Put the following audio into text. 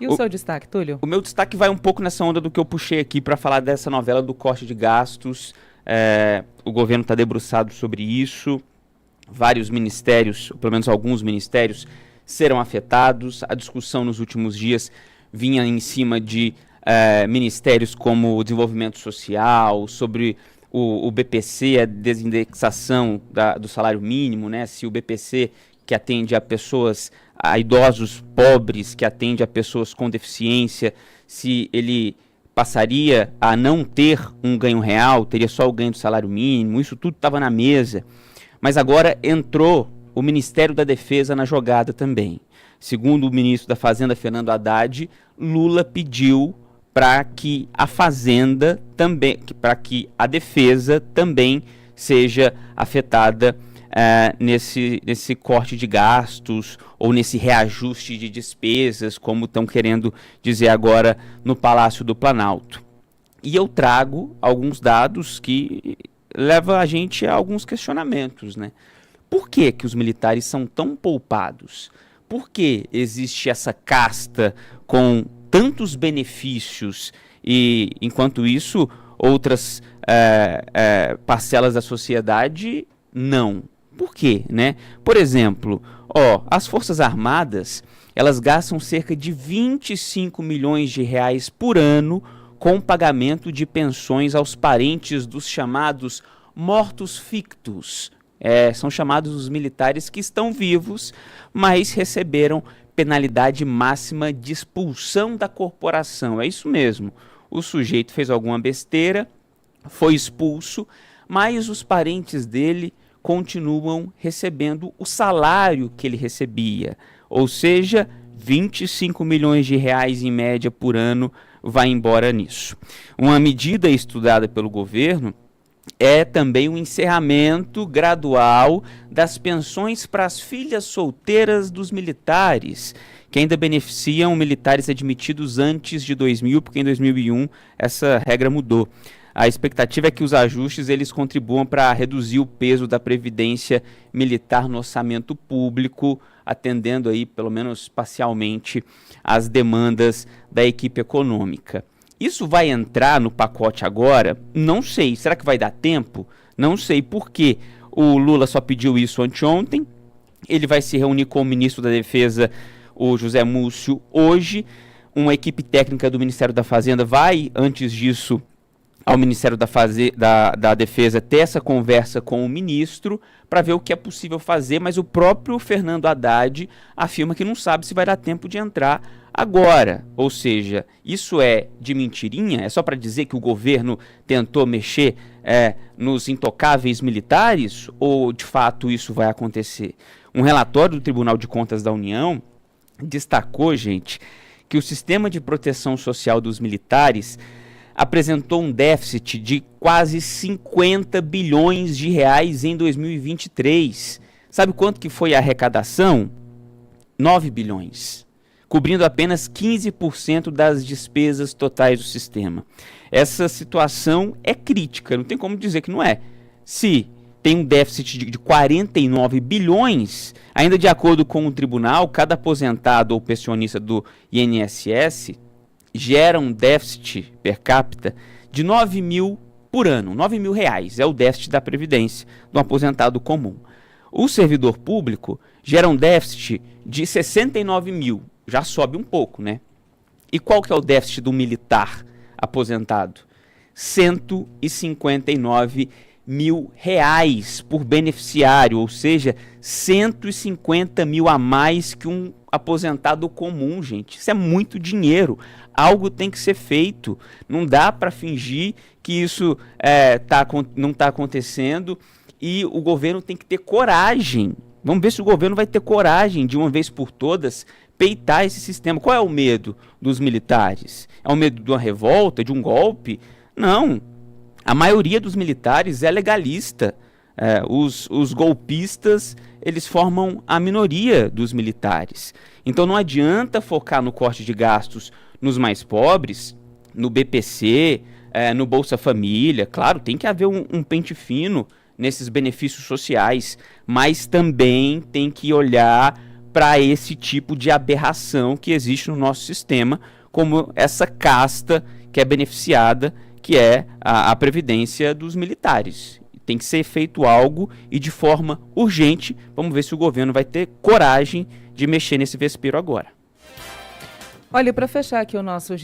E o seu destaque, Túlio? O meu destaque vai um pouco nessa onda do que eu puxei aqui para falar dessa novela do corte de gastos. O governo está debruçado sobre isso. Vários ministérios, pelo menos alguns ministérios, serão afetados. A discussão nos últimos dias vinha em cima de ministérios como o desenvolvimento social, sobre o BPC, a desindexação do salário mínimo, né? Se o BPC, que atende a idosos pobres, que atende a pessoas com deficiência, se ele passaria a não ter um ganho real, teria só o ganho do salário mínimo, isso tudo estava na mesa. Mas agora entrou o Ministério da Defesa na jogada também. Segundo o ministro da Fazenda, Fernando Haddad, Lula pediu para que a Fazenda também, para que a Defesa também seja afetada nesse corte de gastos ou nesse reajuste de despesas, como estão querendo dizer agora no Palácio do Planalto. E eu trago alguns dados que levam a gente a alguns questionamentos, né? Por que os militares são tão poupados? Por que existe essa casta com tantos benefícios e, enquanto isso, outras parcelas da sociedade não? Por quê, né? Por exemplo, as Forças Armadas, elas gastam cerca de 25 milhões de reais por ano com o pagamento de pensões aos parentes dos chamados mortos fictus. São chamados os militares que estão vivos, mas receberam penalidade máxima de expulsão da corporação. É isso mesmo. O sujeito fez alguma besteira, foi expulso, mas os parentes dele continuam recebendo o salário que ele recebia. Ou seja, 25 milhões de reais em média por ano vai embora nisso. Uma medida estudada pelo governo é também o encerramento gradual das pensões para as filhas solteiras dos militares, que ainda beneficiam militares admitidos antes de 2000, porque em 2001 essa regra mudou. A expectativa é que os ajustes eles contribuam para reduzir o peso da previdência militar no orçamento público, atendendo aí, pelo menos parcialmente, às demandas da equipe econômica. Isso vai entrar no pacote agora? Não sei. Será que vai dar tempo? Não sei. Por quê? O Lula só pediu isso anteontem. Ele vai se reunir com o ministro da Defesa, o José Múcio, hoje. Uma equipe técnica do Ministério da Fazenda vai, antes disso, ao Ministério da Defesa ter essa conversa com o ministro para ver o que é possível fazer, mas o próprio Fernando Haddad afirma que não sabe se vai dar tempo de entrar agora. Ou seja, isso é de mentirinha? É só para dizer que o governo tentou mexer nos intocáveis militares? Ou de fato isso vai acontecer? Um relatório do Tribunal de Contas da União destacou, gente, que o sistema de proteção social dos militares apresentou um déficit de quase 50 bilhões de reais em 2023. Sabe quanto que foi a arrecadação? 9 bilhões, cobrindo apenas 15% das despesas totais do sistema. Essa situação é crítica, não tem como dizer que não é. Se tem um déficit de 49 bilhões, ainda de acordo com o tribunal, cada aposentado ou pensionista do INSS gera um déficit per capita de 9 mil por ano, 9 mil reais, é o déficit da Previdência do aposentado comum. O servidor público gera um déficit de 69 mil, já sobe um pouco, né? E qual que é o déficit do militar aposentado? 159 mil reais por beneficiário, ou seja, 150 mil a mais que um aposentado comum, gente. Isso é muito dinheiro. Algo tem que ser feito. Não dá para fingir que isso não está acontecendo e o governo tem que ter coragem. Vamos ver se o governo vai ter coragem de uma vez por todas peitar esse sistema. Qual é o medo dos militares? É o medo de uma revolta, de um golpe? Não. A maioria dos militares é legalista. Os golpistas, eles formam a minoria dos militares. Então não adianta focar no corte de gastos nos mais pobres, no BPC, no Bolsa Família. Claro, tem que haver um pente fino nesses benefícios sociais, mas também tem que olhar para esse tipo de aberração que existe no nosso sistema, como essa casta que é beneficiada, que é a previdência dos militares. Tem que ser feito algo e de forma urgente. Vamos ver se o governo vai ter coragem de mexer nesse vespeiro agora. Olha, para fechar aqui o nosso